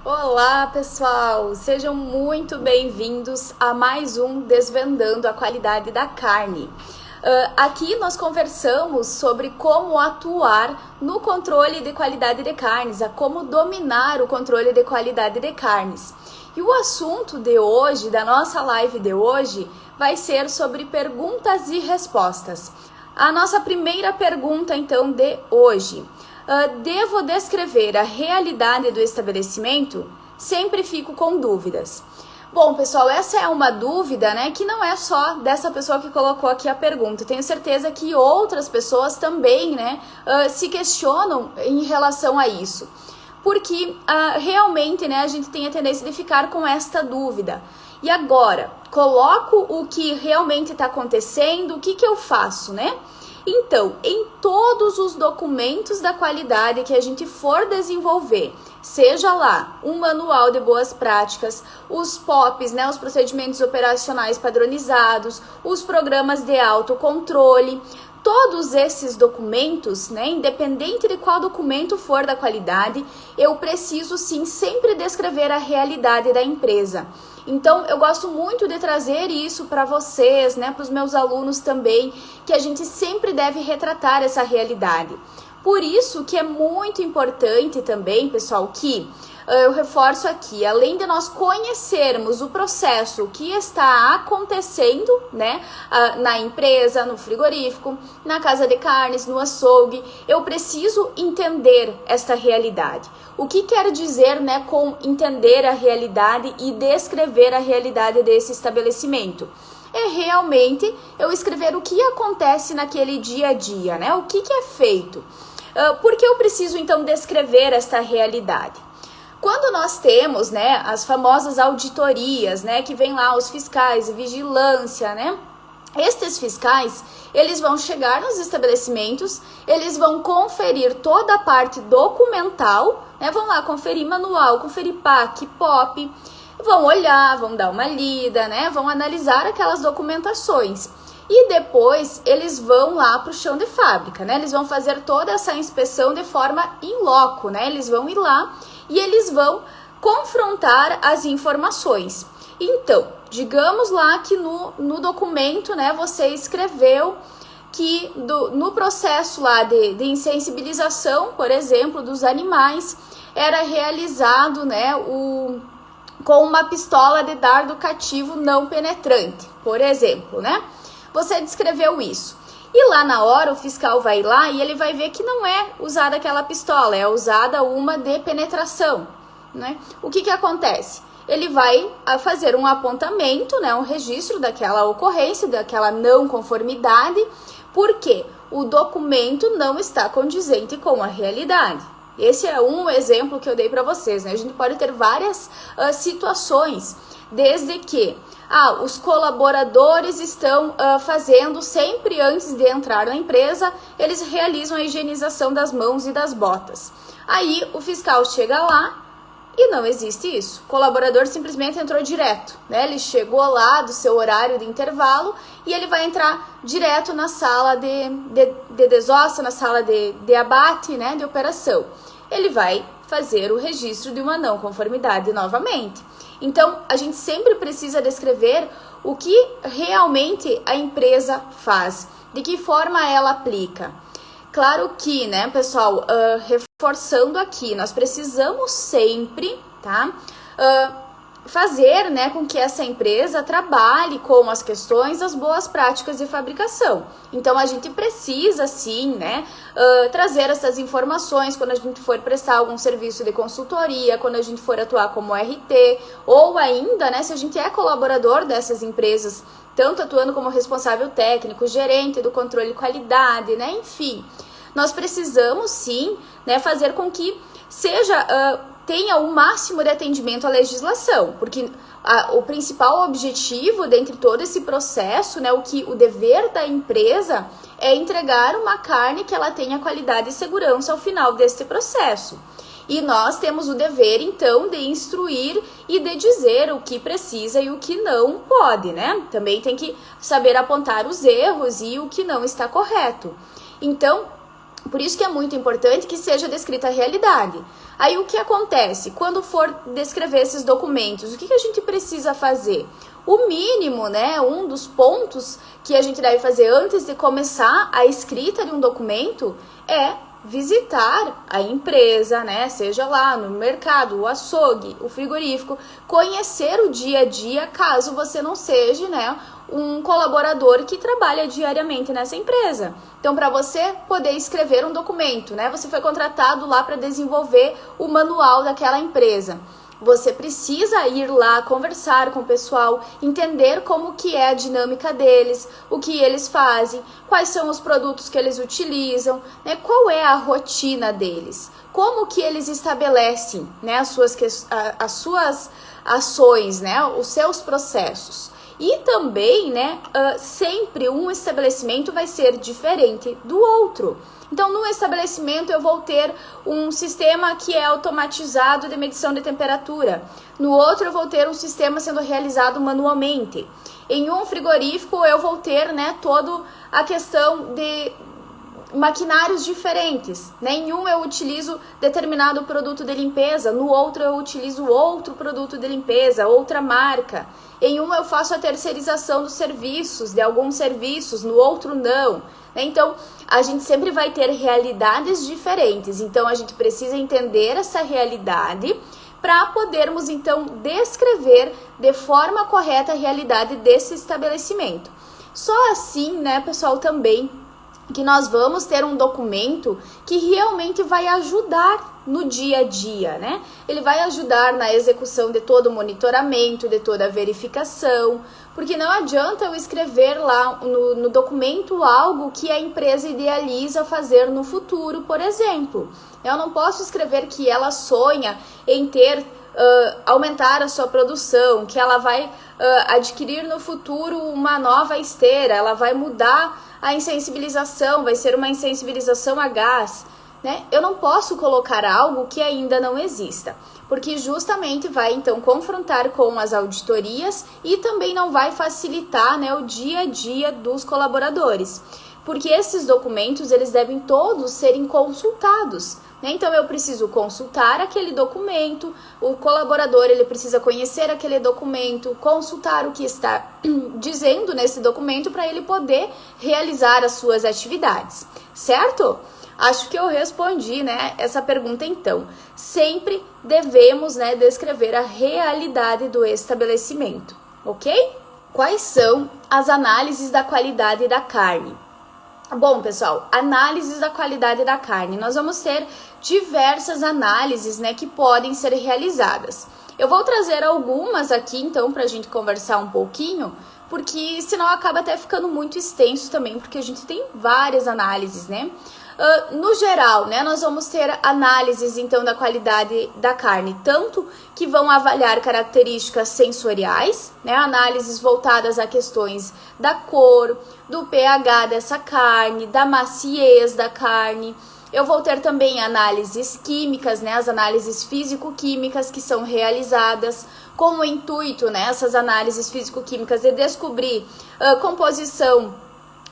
Olá, pessoal! Sejam muito bem-vindos a mais um Desvendando a Qualidade da Carne. Aqui nós conversamos sobre como atuar no controle de qualidade de carnes, a como dominar o controle de qualidade de carnes. E o assunto de hoje, da nossa live de hoje, vai ser sobre perguntas e respostas. A nossa primeira pergunta, então, de hoje. Devo descrever a realidade do estabelecimento? Sempre fico com dúvidas. Bom, pessoal, essa é uma dúvida, né, que não é só dessa pessoa que colocou aqui a pergunta. Tenho certeza que outras pessoas também, né, se questionam em relação a isso. Porque realmente, né, a gente tem a tendência de ficar com esta dúvida. E agora, coloco o que realmente está acontecendo, o que eu faço, né? Então, em todos os documentos da qualidade que a gente for desenvolver, seja lá um manual de boas práticas, os POPs, né, os procedimentos operacionais padronizados, os programas de autocontrole, todos esses documentos, né, independente de qual documento for da qualidade, eu preciso sim sempre descrever a realidade da empresa. Então, eu gosto muito de trazer isso para vocês, né, para os meus alunos também, que a gente sempre deve retratar essa realidade. Por isso que é muito importante também, pessoal, que eu reforço aqui, além de nós conhecermos o processo que está acontecendo, né, na empresa, no frigorífico, na casa de carnes, no açougue, eu preciso entender esta realidade. O que quer dizer, né, com entender a realidade e descrever a realidade desse estabelecimento? É realmente eu escrever o que acontece naquele dia a dia, né, o que é feito. Por que eu preciso, então, descrever esta realidade? Quando nós temos, né, as famosas auditorias, né, que vem lá os fiscais de vigilância, né, estes fiscais, eles vão chegar nos estabelecimentos, eles vão conferir toda a parte documental, né, vão lá conferir manual, conferir PAC, POP, vão olhar, vão dar uma lida, né, vão analisar aquelas documentações. E depois eles vão lá para o chão de fábrica, né? Eles vão fazer toda essa inspeção de forma in loco, né? Eles vão ir lá e eles vão confrontar as informações. Então, digamos lá que no documento, né, você escreveu que no processo lá de insensibilização, por exemplo, dos animais, era realizado, né, com uma pistola de dardo cativo não penetrante, por exemplo, né? Você descreveu isso. E lá na hora o fiscal vai lá e ele vai ver que não é usada aquela pistola, é usada uma de penetração, né? O que acontece? Ele vai fazer um apontamento, né, um registro daquela ocorrência, daquela não conformidade, porque o documento não está condizente com a realidade. Esse é um exemplo que eu dei para vocês, né? A gente pode ter várias situações, desde que os colaboradores estão fazendo sempre antes de entrar na empresa, eles realizam a higienização das mãos e das botas. Aí o fiscal chega lá e não existe isso. O colaborador simplesmente entrou direto, né? Ele chegou lá do seu horário de intervalo e ele vai entrar direto na sala de desossa, na sala de abate, né? De operação. Ele vai fazer o registro de uma não conformidade novamente. Então, a gente sempre precisa descrever o que realmente a empresa faz, de que forma ela aplica. Claro que, né, pessoal, reforçando aqui, nós precisamos sempre, tá, fazer, né, com que essa empresa trabalhe com as questões das boas práticas de fabricação. Então, a gente precisa, sim, né, trazer essas informações quando a gente for prestar algum serviço de consultoria, quando a gente for atuar como RT, ou ainda, né, se a gente é colaborador dessas empresas, tanto atuando como responsável técnico, gerente do controle de qualidade, né, enfim. Nós precisamos, sim, né, fazer com que tenha o máximo de atendimento à legislação, porque o principal objetivo dentre todo esse processo, né, o dever da empresa é entregar uma carne que ela tenha qualidade e segurança ao final desse processo. E nós temos o dever, então, de instruir e de dizer o que precisa e o que não pode, né? Também tem que saber apontar os erros e o que não está correto. Então, Por isso que é muito importante que seja descrita a realidade. Aí o que acontece? Quando for descrever esses documentos, o que a gente precisa fazer? O mínimo, né, um dos pontos que a gente deve fazer antes de começar a escrita de um documento é visitar a empresa, né, seja lá no mercado, o açougue, o frigorífico, conhecer o dia a dia, caso você não seja, né, um colaborador que trabalha diariamente nessa empresa. Então, para você poder escrever um documento, né, você foi contratado lá para desenvolver o manual daquela empresa. Você precisa ir lá conversar com o pessoal, entender como que é a dinâmica deles, o que eles fazem, quais são os produtos que eles utilizam, né? Qual é a rotina deles, como que eles estabelecem, né, as suas ações, né, os seus processos. E também, né, sempre um estabelecimento vai ser diferente do outro. Então, num estabelecimento eu vou ter um sistema que é automatizado de medição de temperatura. No outro eu vou ter um sistema sendo realizado manualmente. Em um frigorífico eu vou ter, né, toda a questão de maquinários diferentes, né? Em um eu utilizo determinado produto de limpeza, no outro eu utilizo outro produto de limpeza, outra marca. Em um eu faço a terceirização dos serviços, de alguns serviços, no outro não. Então, a gente sempre vai ter realidades diferentes. Então, a gente precisa entender essa realidade para podermos, então, descrever de forma correta a realidade desse estabelecimento. Só assim, né, pessoal, também que nós vamos ter um documento que realmente vai ajudar no dia a dia, né? Ele vai ajudar na execução de todo o monitoramento, de toda a verificação, porque não adianta eu escrever lá no documento algo que a empresa idealiza fazer no futuro, por exemplo. Eu não posso escrever que ela sonha em ter aumentar a sua produção, que ela vai adquirir no futuro uma nova esteira, ela vai mudar a insensibilização, vai ser uma insensibilização a gás, né? Eu não posso colocar algo que ainda não exista, porque justamente vai então confrontar com as auditorias e também não vai facilitar, né, o dia a dia dos colaboradores, porque esses documentos eles devem todos serem consultados. Então, eu preciso consultar aquele documento, o colaborador ele precisa conhecer aquele documento, consultar o que está dizendo nesse documento para ele poder realizar as suas atividades, certo? Acho que eu respondi, né, essa pergunta então. Sempre devemos, né, descrever a realidade do estabelecimento, ok? Quais são as análises da qualidade da carne? Bom, pessoal, análises da qualidade da carne. Nós vamos ter diversas análises, né, que podem ser realizadas. Eu vou trazer algumas aqui, então, para a gente conversar um pouquinho, porque senão acaba até ficando muito extenso também, porque a gente tem várias análises, né? No geral, né, nós vamos ter análises, então, da qualidade da carne, tanto que vão avaliar características sensoriais, né, análises voltadas a questões da cor, do pH dessa carne, da maciez da carne. Eu vou ter também análises químicas, né, as análises físico-químicas que são realizadas com o intuito, né, essas análises físico-químicas de descobrir composição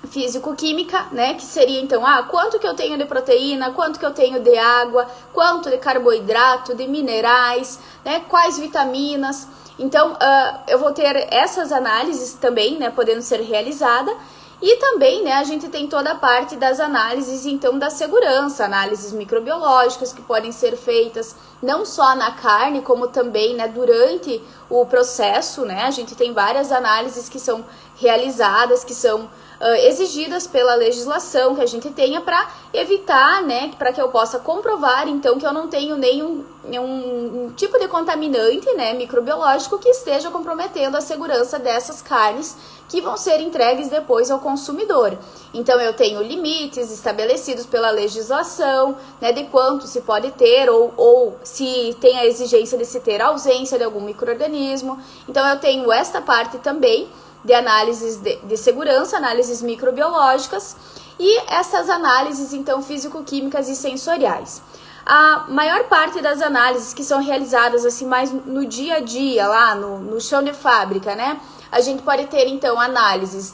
físico-química, né, que seria então, quanto que eu tenho de proteína, quanto que eu tenho de água, quanto de carboidrato, de minerais, né, quais vitaminas. Então, eu vou ter essas análises também, né, podendo ser realizada. E também, né, a gente tem toda a parte das análises, então, da segurança, análises microbiológicas que podem ser feitas não só na carne, como também, né, durante o processo, né, a gente tem várias análises que são realizadas, que são exigidas pela legislação que a gente tenha para evitar, né, para que eu possa comprovar, então, que eu não tenho nenhum tipo de contaminante, né, microbiológico que esteja comprometendo a segurança dessas carnes que vão ser entregues depois ao consumidor. Então, eu tenho limites estabelecidos pela legislação, né, de quanto se pode ter ou se tem a exigência de se ter ausência de algum micro-organismo. Então, eu tenho esta parte também de análises de segurança, análises microbiológicas e essas análises, então, físico-químicas e sensoriais. A maior parte das análises que são realizadas, assim, mais no dia a dia, lá no chão de fábrica, né? A gente pode ter, então, análises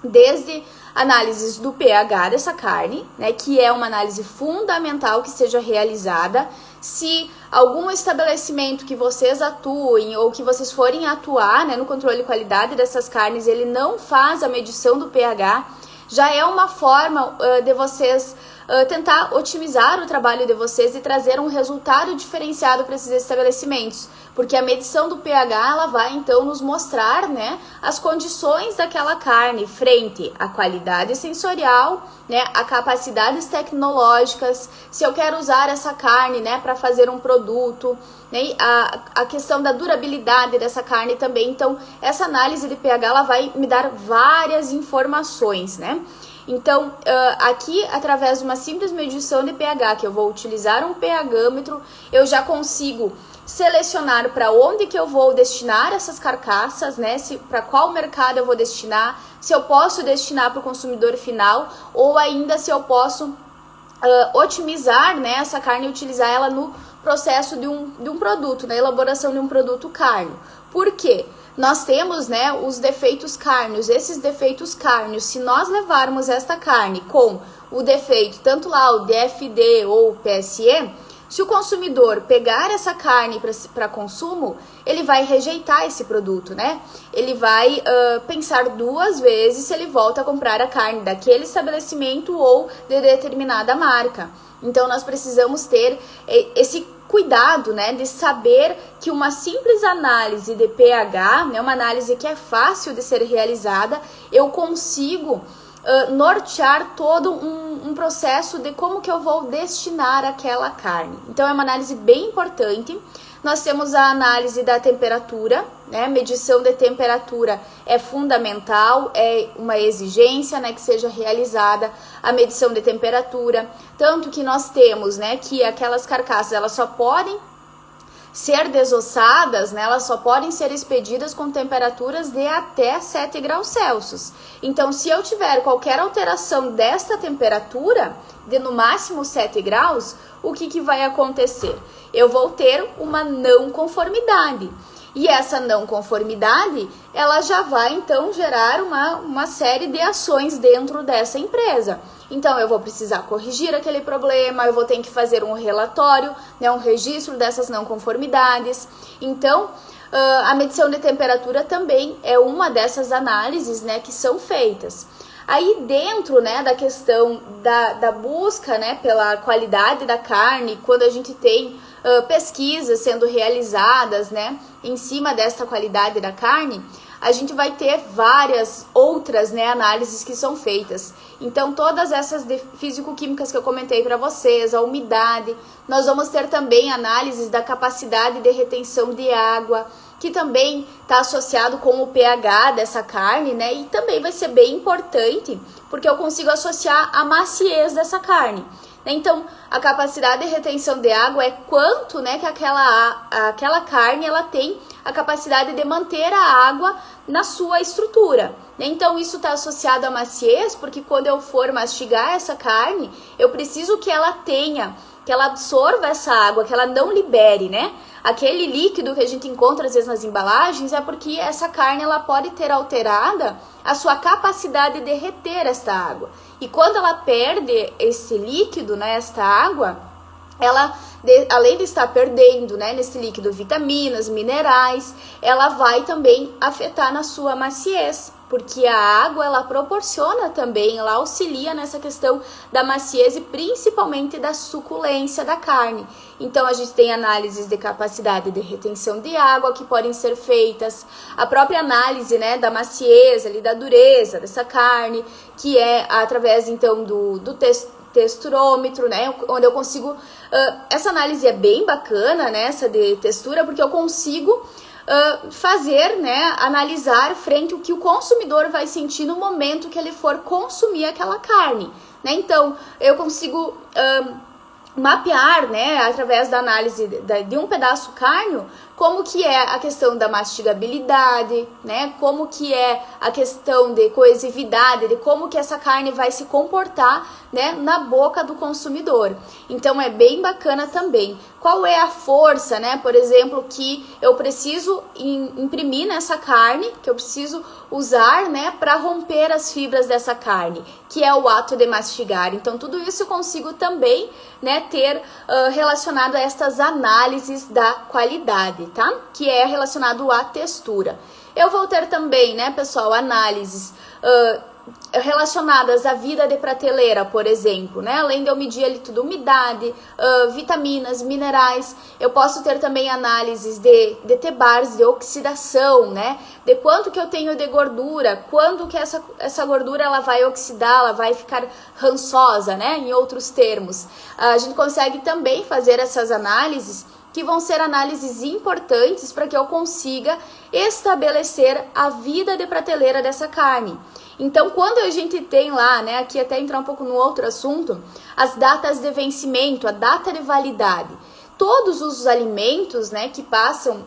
desde análises do pH dessa carne, né, que é uma análise fundamental que seja realizada. Se algum estabelecimento que vocês atuem ou que vocês forem atuar, né, no controle de qualidade dessas carnes, ele não faz a medição do pH, já é uma forma de vocês tentar otimizar o trabalho de vocês e trazer um resultado diferenciado para esses estabelecimentos, porque a medição do pH ela vai então nos mostrar, né, as condições daquela carne frente à qualidade sensorial, né, a capacidades tecnológicas, se eu quero usar essa carne, né, para fazer um produto, né, a questão da durabilidade dessa carne também. Então essa análise de pH ela vai me dar várias informações, né? Então, aqui, através de uma simples medição de pH, que eu vou utilizar um pHmetro, eu já consigo selecionar para onde que eu vou destinar essas carcaças, né? Para qual mercado eu vou destinar, se eu posso destinar para o consumidor final, ou ainda se eu posso otimizar, né, essa carne e utilizar ela no processo de um produto, na elaboração de um produto cárneo. Por quê? Nós temos, né, os defeitos cárneos. Esses defeitos cárneos, se nós levarmos esta carne com o defeito, tanto lá o DFD ou o PSE, se o consumidor pegar essa carne para consumo, ele vai rejeitar esse produto, né? Ele vai pensar duas vezes se ele volta a comprar a carne daquele estabelecimento ou de determinada marca. Então, nós precisamos ter esse cuidado, né, de saber que uma simples análise de pH, né, uma análise que é fácil de ser realizada, eu consigo nortear todo um processo de como que eu vou destinar aquela carne. Então é uma análise bem importante. Nós temos a análise da temperatura, né? Medição de temperatura é fundamental, é uma exigência, né, que seja realizada a medição de temperatura. Tanto que nós temos, né, que aquelas carcaças elas só podem ser desossadas, né, elas só podem ser expedidas com temperaturas de até 7 graus Celsius. Então, se eu tiver qualquer alteração desta temperatura, de no máximo 7 graus, o que vai acontecer? Eu vou ter uma não conformidade. E essa não conformidade, ela já vai então gerar uma série de ações dentro dessa empresa. Então, eu vou precisar corrigir aquele problema, eu vou ter que fazer um relatório, né, um registro dessas não conformidades. Então, a medição de temperatura também é uma dessas análises, né, que são feitas. Aí dentro, né, da questão da busca, né, pela qualidade da carne, quando a gente tem pesquisas sendo realizadas, né, em cima desta qualidade da carne, a gente vai ter várias outras, né, análises que são feitas. Então, todas essas físico-químicas que eu comentei para vocês, a umidade, nós vamos ter também análises da capacidade de retenção de água, que também está associado com o pH dessa carne, né? E também vai ser bem importante, porque eu consigo associar a maciez dessa carne. Então, a capacidade de retenção de água é quanto, né, que aquela carne ela tem a capacidade de manter a água na sua estrutura. Então, isso está associado à maciez, porque quando eu for mastigar essa carne, eu preciso que ela tenha, que ela absorva essa água, que ela não libere, né? Aquele líquido que a gente encontra às vezes nas embalagens é porque essa carne ela pode ter alterada a sua capacidade de reter esta água. E quando ela perde esse líquido, né, esta água, ela, além de estar perdendo, né, nesse líquido vitaminas, minerais, ela vai também afetar na sua maciez, porque a água ela proporciona também, ela auxilia nessa questão da maciez e principalmente da suculência da carne. Então a gente tem análises de capacidade de retenção de água que podem ser feitas, a própria análise, né, da maciez, ali, da dureza dessa carne, que é através então do texturômetro, né, onde eu consigo, essa análise é bem bacana, né, essa de textura, porque eu consigo fazer, né, analisar frente ao que o consumidor vai sentir no momento que ele for consumir aquela carne, né? Então, eu consigo mapear, né, através da análise de um pedaço cárneo, como que é a questão da mastigabilidade, né, como que é a questão de coesividade, de como que essa carne vai se comportar, né, na boca do consumidor. Então, é bem bacana também. qual é a força, né? Por exemplo, que eu preciso imprimir nessa carne, que eu preciso usar, né, para romper as fibras dessa carne, que é o ato de mastigar. Então, tudo isso eu consigo também, né, ter relacionado a estas análises da qualidade, tá? Que é relacionado à textura. Eu vou ter também, né, pessoal, análises relacionadas à vida de prateleira, por exemplo, né? Além de eu medir ali tudo, umidade, vitaminas, minerais, eu posso ter também análises de T-bars, de oxidação, né? De quanto que eu tenho de gordura, quando que essa gordura ela vai oxidar, ela vai ficar rançosa, né? Em outros termos. A gente consegue também fazer essas análises, que vão ser análises importantes para que eu consiga estabelecer a vida de prateleira dessa carne. Então, quando a gente tem lá, né, aqui até entrar um pouco no outro assunto, as datas de vencimento, a data de validade. Todos os alimentos, né, que passam,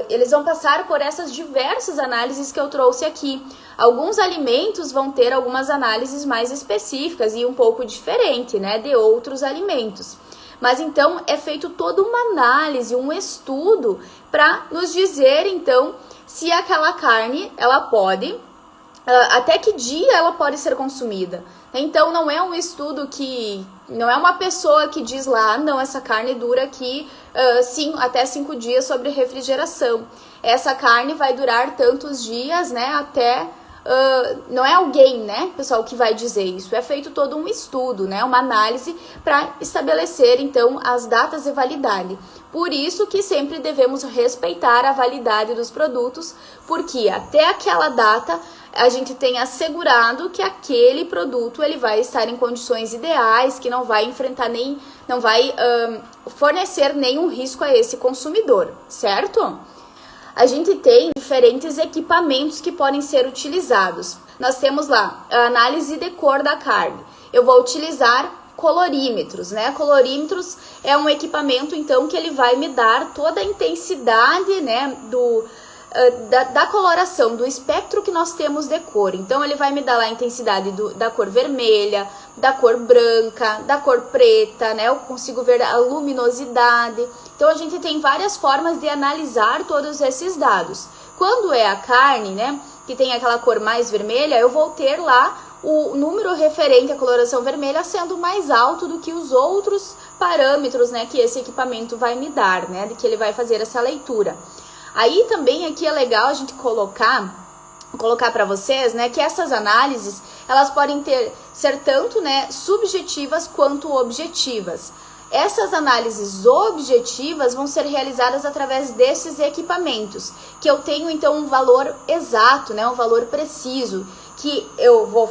eles vão passar por essas diversas análises que eu trouxe aqui. Alguns alimentos vão ter algumas análises mais específicas e um pouco diferente, né, de outros alimentos. Mas então é feito toda uma análise, um estudo para nos dizer então se aquela carne ela pode, até que dia ela pode ser consumida. Então não é um estudo que, não é uma pessoa que diz lá, não, essa carne dura aqui até 5 dias sobre refrigeração. Essa carne vai durar tantos dias, né, até... não é alguém, né, pessoal, que vai dizer isso. É feito todo um estudo, né, uma análise para estabelecer, então, as datas de validade. Por isso que sempre devemos respeitar a validade dos produtos, porque até aquela data a gente tem assegurado que aquele produto ele vai estar em condições ideais, que não vai enfrentar não vai fornecer nenhum risco a esse consumidor, certo? A gente tem diferentes equipamentos que podem ser utilizados. Nós temos lá a análise de cor da carne. Eu vou utilizar colorímetros, né? Colorímetros é um equipamento, então, que ele vai me dar toda a intensidade, né, da coloração, do espectro que nós temos de cor. Então, ele vai me dar lá a intensidade da cor vermelha, da cor branca, da cor preta, né? Eu consigo ver a luminosidade. Então, a gente tem várias formas de analisar todos esses dados. Quando é a carne, né, que tem aquela cor mais vermelha, eu vou ter lá o número referente à coloração vermelha sendo mais alto do que os outros parâmetros, né, que esse equipamento vai me dar, né, de que ele vai fazer essa leitura. Aí também aqui é legal a gente colocar para vocês, né, que essas análises, elas podem ser tanto, né, subjetivas quanto objetivas. Essas análises objetivas vão ser realizadas através desses equipamentos, que eu tenho então um valor exato, né, um valor preciso, que eu vou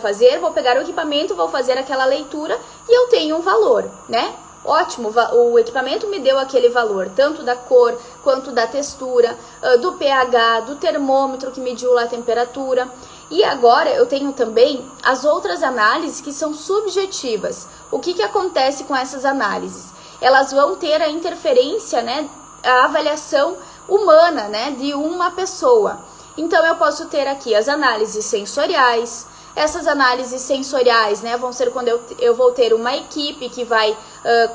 pegar o equipamento, vou fazer aquela leitura e eu tenho um valor, né? Ótimo, o equipamento me deu aquele valor, tanto da cor, quanto da textura, do pH, do termômetro que mediu lá a temperatura. E agora eu tenho também as outras análises que são subjetivas. O que acontece com essas análises? Elas vão ter a interferência, né, a avaliação humana, né, de uma pessoa. Então eu posso ter aqui as análises sensoriais. Essas análises sensoriais, né, vão ser quando eu vou ter uma equipe que vai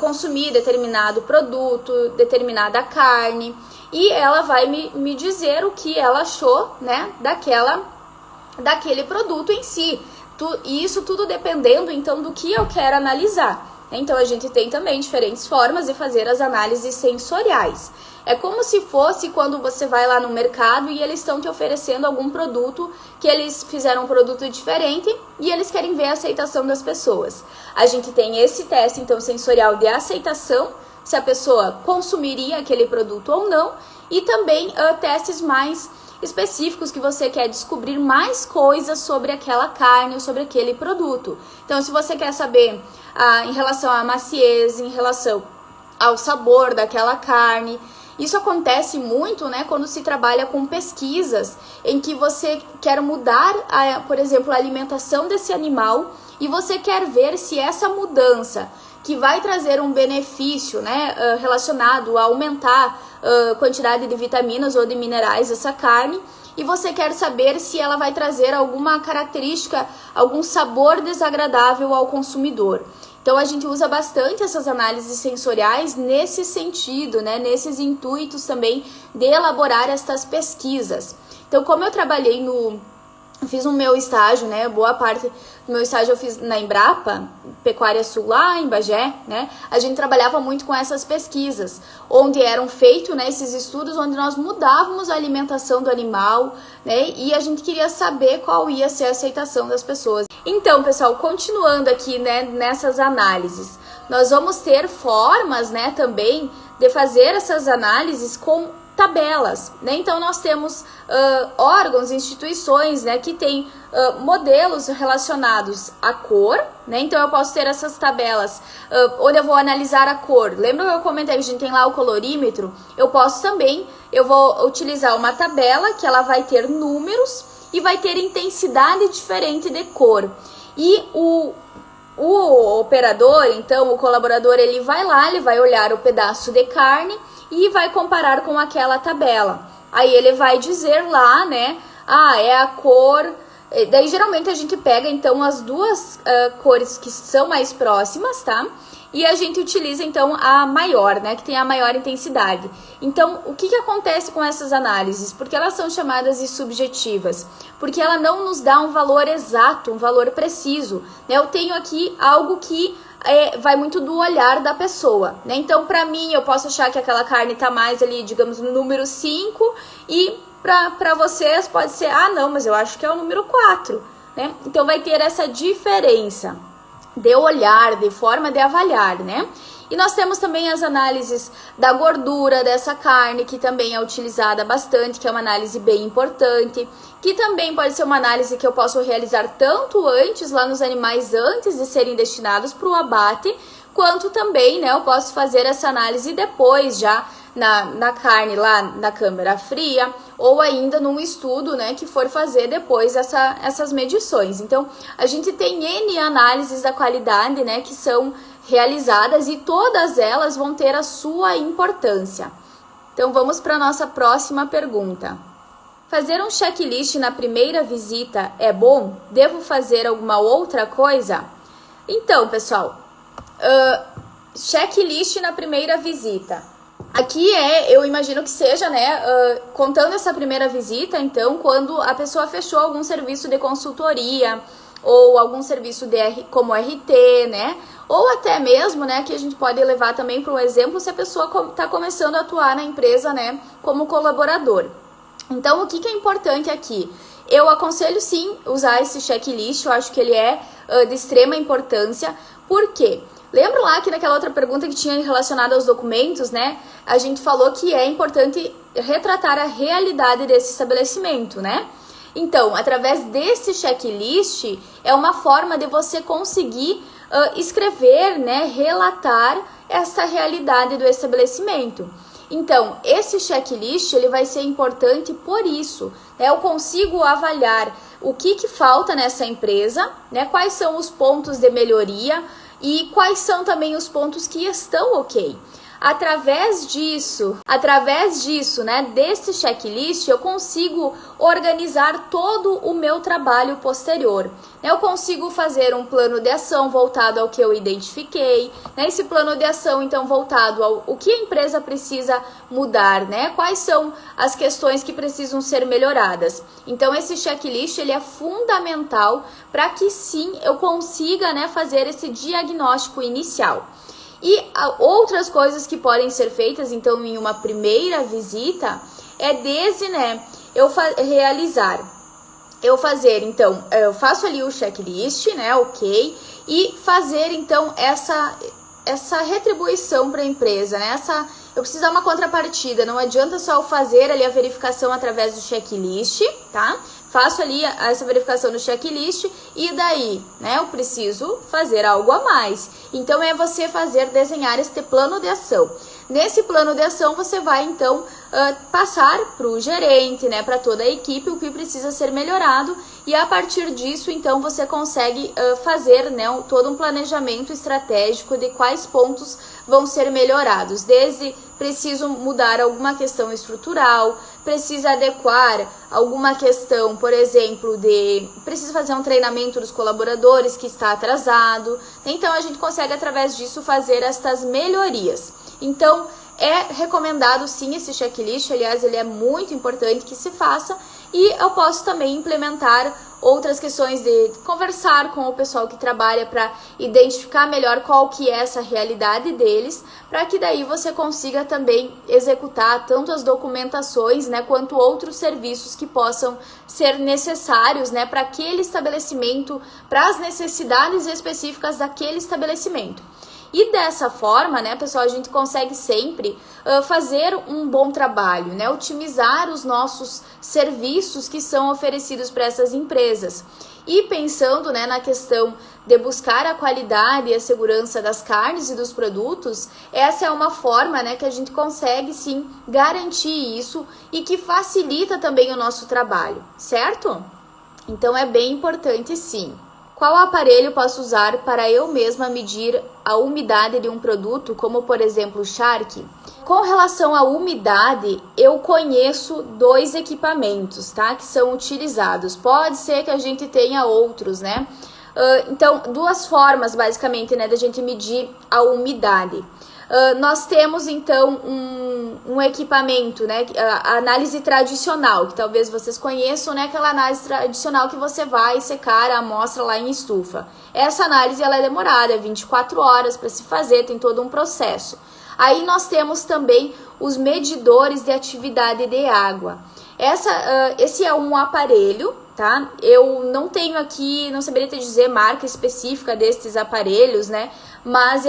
consumir determinado produto, determinada carne, e ela vai me dizer o que ela achou, né, daquele produto em si. E isso tudo dependendo, então, do que eu quero analisar. Então, a gente tem também diferentes formas de fazer as análises sensoriais. É como se fosse quando você vai lá no mercado e eles estão te oferecendo algum produto, que eles fizeram um produto diferente e eles querem ver a aceitação das pessoas. A gente tem esse teste, então, sensorial de aceitação, se a pessoa consumiria aquele produto ou não, e também testes mais específicos que você quer descobrir mais coisas sobre aquela carne ou sobre aquele produto. Então, se você quer saber em relação à maciez, em relação ao sabor daquela carne, isso acontece muito, né, quando se trabalha com pesquisas em que você quer mudar, por exemplo, a alimentação desse animal e você quer ver se essa mudança que vai trazer um benefício, né, relacionado a aumentar a quantidade de vitaminas ou de minerais dessa carne, e você quer saber se ela vai trazer alguma característica, algum sabor desagradável ao consumidor. Então a gente usa bastante essas análises sensoriais nesse sentido, né, nesses intuitos também de elaborar estas pesquisas. Então, como eu trabalhei fiz o meu estágio, né, boa parte do meu estágio eu fiz na Embrapa, Pecuária Sul, lá em Bagé, né, a gente trabalhava muito com essas pesquisas, onde eram feitos, né, esses estudos onde nós mudávamos a alimentação do animal, né, e a gente queria saber qual ia ser a aceitação das pessoas. Então, pessoal, continuando aqui, né, nessas análises, nós vamos ter formas, né, também de fazer essas análises com tabelas, né? Então nós temos órgãos, instituições, né, que têm modelos relacionados à cor, né? Então eu posso ter essas tabelas onde eu vou analisar a cor. Lembra que eu comentei que a gente tem lá o colorímetro? Eu vou utilizar uma tabela que ela vai ter números e vai ter intensidade diferente de cor. E o operador, então, o colaborador, ele vai lá, ele vai olhar o pedaço de carne e vai comparar com aquela tabela. Aí ele vai dizer lá, né, é a cor. Daí geralmente a gente pega então as duas cores que são mais próximas, tá? E a gente utiliza então a maior, né, que tem a maior intensidade. Então, o que acontece com essas análises? Porque elas são chamadas de subjetivas? Porque ela não nos dá um valor exato, um valor preciso, né? Eu tenho aqui algo que vai muito do olhar da pessoa, né? Então, para mim, eu posso achar que aquela carne tá mais ali, digamos, no número 5, e para vocês pode ser, não, mas eu acho que é o número 4, né? Então, vai ter essa diferença de olhar, de forma de avaliar, né? E nós temos também as análises da gordura dessa carne, que também é utilizada bastante, que é uma análise bem importante, que também pode ser uma análise que eu posso realizar tanto antes, lá nos animais, antes de serem destinados para o abate, quanto também, né, eu posso fazer essa análise depois, já na carne lá na câmara fria, ou ainda num estudo, né, que for fazer depois essas medições. Então, a gente tem N análises da qualidade, né, que são realizadas, e todas elas vão ter a sua importância. Então, vamos para a nossa próxima pergunta. Fazer um checklist na primeira visita é bom? Devo fazer alguma outra coisa? Então, pessoal, checklist na primeira visita. Aqui eu imagino que seja, né, contando essa primeira visita, então, quando a pessoa fechou algum serviço de consultoria, ou algum serviço como RT, né, ou até mesmo, né, que a gente pode levar também para um exemplo, se a pessoa está começando a atuar na empresa, né, como colaborador. Então, o que é importante aqui? Eu aconselho sim usar esse checklist, eu acho que ele é de extrema importância. Por quê? Lembra lá que naquela outra pergunta que tinha relacionada aos documentos, né? A gente falou que é importante retratar a realidade desse estabelecimento, né? Então, através desse checklist, é uma forma de você conseguir escrever, né? Relatar essa realidade do estabelecimento. Então, esse checklist ele vai ser importante por isso, né? Eu consigo avaliar o que falta nessa empresa, né? Quais são os pontos de melhoria e quais são também os pontos que estão ok. Através disso, né, desse checklist, eu consigo organizar todo o meu trabalho posterior. Eu consigo fazer um plano de ação voltado ao que eu identifiquei, né? Esse plano de ação, então, voltado ao que a empresa precisa mudar, né? Quais são as questões que precisam ser melhoradas. Então, esse checklist, ele é fundamental para que, sim, eu consiga, né, fazer esse diagnóstico inicial. E outras coisas que podem ser feitas, então, em uma primeira visita, é desde, né, eu faço ali o checklist, né, ok, e fazer, então, essa retribuição para a empresa, né, eu preciso dar uma contrapartida, não adianta só eu fazer ali a verificação através do checklist, tá? Faço ali essa verificação do checklist e daí, né, eu preciso fazer algo a mais. Então, é você desenhar este plano de ação. Nesse plano de ação, você vai, então, passar para o gerente, né, para toda a equipe, o que precisa ser melhorado. E a partir disso, então, você consegue fazer, né, todo um planejamento estratégico de quais pontos vão ser melhorados. Desde preciso mudar alguma questão estrutural, precisa adequar alguma questão, por exemplo, precisa fazer um treinamento dos colaboradores que está atrasado. Então a gente consegue através disso fazer estas melhorias. Então é recomendado sim esse checklist, aliás ele é muito importante que se faça, e eu posso também implementar outras questões de conversar com o pessoal que trabalha para identificar melhor qual que é essa realidade deles, para que daí você consiga também executar tanto as documentações, né, quanto outros serviços que possam ser necessários, né, para aquele estabelecimento, para as necessidades específicas daquele estabelecimento. E dessa forma, né, pessoal, a gente consegue sempre fazer um bom trabalho, né, otimizar os nossos serviços que são oferecidos para essas empresas. E pensando, né, na questão de buscar a qualidade e a segurança das carnes e dos produtos, essa é uma forma, né, que a gente consegue sim garantir isso e que facilita também o nosso trabalho, certo? Então é bem importante sim. Qual aparelho posso usar para eu mesma medir a umidade de um produto, como por exemplo o Shark? Com relação à umidade, eu conheço 2 equipamentos, tá? Que são utilizados. Pode ser que a gente tenha outros, né? Então, 2 formas basicamente, né, da gente medir a umidade. Nós temos então um equipamento, né, a análise tradicional, que talvez vocês conheçam, né, aquela análise tradicional que você vai secar a amostra lá em estufa. Essa análise ela é demorada, 24 horas para se fazer, tem todo um processo. Aí nós temos também os medidores de atividade de água. Esse é um aparelho, tá? Eu não tenho aqui, não saberia te dizer marca específica destes aparelhos, né? Mas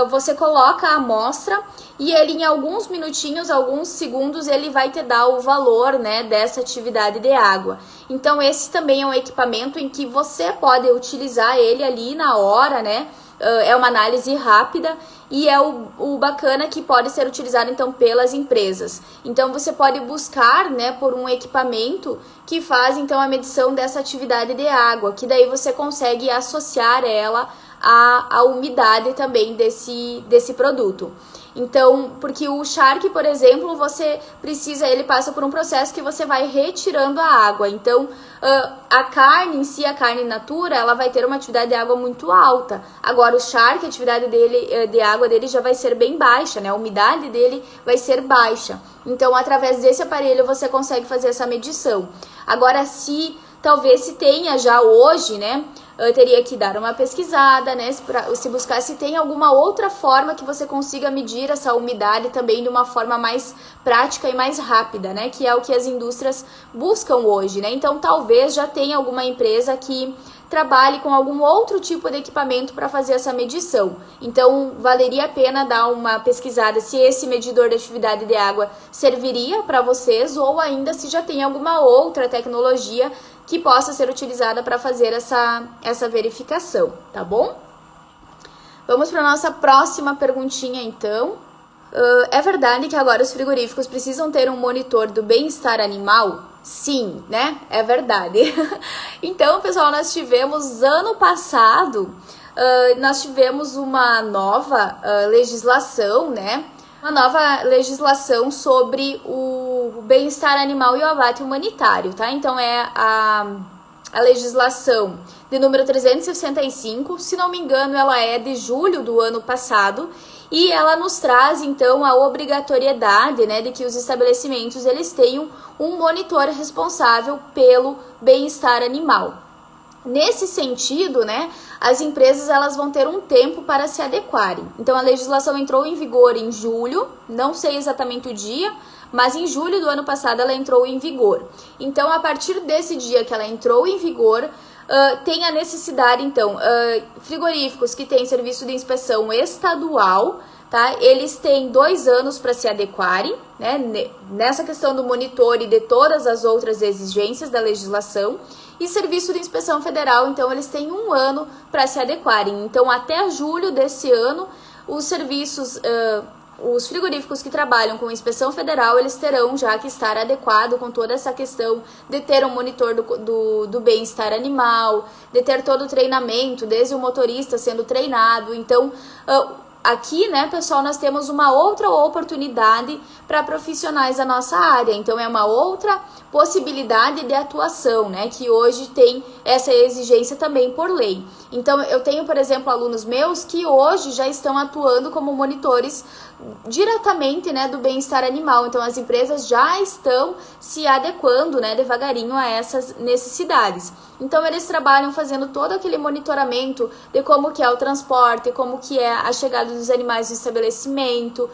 você coloca a amostra e ele em alguns minutinhos, alguns segundos, ele vai te dar o valor, né, dessa atividade de água. Então esse também é um equipamento em que você pode utilizar ele ali na hora, né? É uma análise rápida e é o bacana que pode ser utilizado então pelas empresas. Então você pode buscar, né, por um equipamento que faz então a medição dessa atividade de água, que daí você consegue associar ela à umidade também desse produto. Então, porque o Shark, por exemplo, ele passa por um processo que você vai retirando a água. Então, a carne em si, a carne in natura, ela vai ter uma atividade de água muito alta. Agora, o Shark, a atividade de água dele já vai ser bem baixa, né? A umidade dele vai ser baixa. Então, através desse aparelho, você consegue fazer essa medição. Agora, talvez se tenha já hoje, né? Eu teria que dar uma pesquisada, né, se buscar se tem alguma outra forma que você consiga medir essa umidade também de uma forma mais prática e mais rápida, né, que é o que as indústrias buscam hoje, né. Então talvez já tenha alguma empresa que trabalhe com algum outro tipo de equipamento para fazer essa medição. Então valeria a pena dar uma pesquisada se esse medidor de atividade de água serviria para vocês ou ainda se já tem alguma outra tecnologia que possa ser utilizada para fazer essa verificação, tá bom? Vamos para a nossa próxima perguntinha, então. É verdade que agora os frigoríficos precisam ter um monitor do bem-estar animal? Sim, né? É verdade. Então, pessoal, nós tivemos ano passado, nós tivemos uma nova legislação, né? Uma nova legislação sobre o bem-estar animal e o abate humanitário, tá? Então é a legislação de número 365, se não me engano, ela é de julho do ano passado e ela nos traz então a obrigatoriedade, né, de que os estabelecimentos eles tenham um monitor responsável pelo bem-estar animal. Nesse sentido, né, as empresas elas vão ter um tempo para se adequarem. Então a legislação entrou em vigor em julho, não sei exatamente o dia, mas em julho do ano passado ela entrou em vigor. Então a partir desse dia que ela entrou em vigor, tem a necessidade, então, frigoríficos que têm serviço de inspeção estadual, tá? Eles têm 2 anos para se adequarem, né? Nessa questão do monitor e de todas as outras exigências da legislação. E serviço de inspeção federal, então, eles têm 1 ano para se adequarem. Então, até julho desse ano, os frigoríficos que trabalham com inspeção federal, eles terão já que estar adequado com toda essa questão de ter um monitor do bem-estar animal, de ter todo o treinamento, desde o motorista sendo treinado. Então, aqui, né, pessoal, nós temos uma outra oportunidade para profissionais da nossa área. Então, é uma outra possibilidade de atuação, né, que hoje tem essa exigência também por lei. Então, eu tenho, por exemplo, alunos meus que hoje já estão atuando como monitores diretamente, né, do bem-estar animal. Então, as empresas já estão se adequando, né, devagarinho a essas necessidades. Então, eles trabalham fazendo todo aquele monitoramento de como que é o transporte, como que é a chegada dos animais no estabelecimento,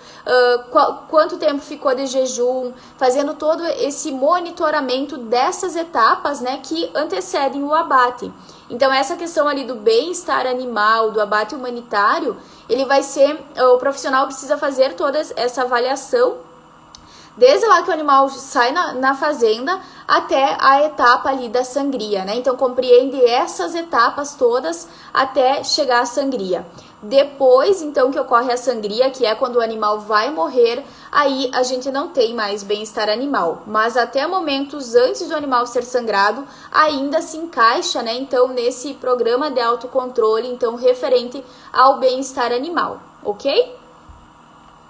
quanto tempo ficou de jejum, fazendo todo esse monitoramento dessas etapas, né, que antecedem o abate. Então, essa questão ali do bem-estar animal, do abate humanitário, ele vai ser, o profissional precisa fazer toda essa avaliação, desde lá que o animal sai na fazenda até a etapa ali da sangria, né? Então, compreende essas etapas todas até chegar à sangria. Depois, então, que ocorre a sangria, que é quando o animal vai morrer, aí a gente não tem mais bem-estar animal. Mas até momentos antes do animal ser sangrado, ainda se encaixa, né? Então, nesse programa de autocontrole, então, referente ao bem-estar animal, ok?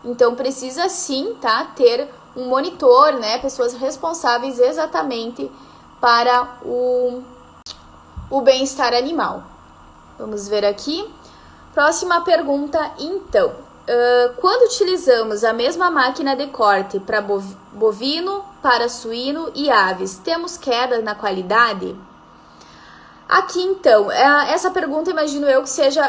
Então, precisa sim, tá? Ter um monitor, né? Pessoas responsáveis exatamente para o bem-estar animal. Vamos ver aqui. Próxima pergunta, então. Quando utilizamos a mesma máquina de corte para bovino, para suíno e aves, temos queda na qualidade? Aqui, então, essa pergunta imagino eu que seja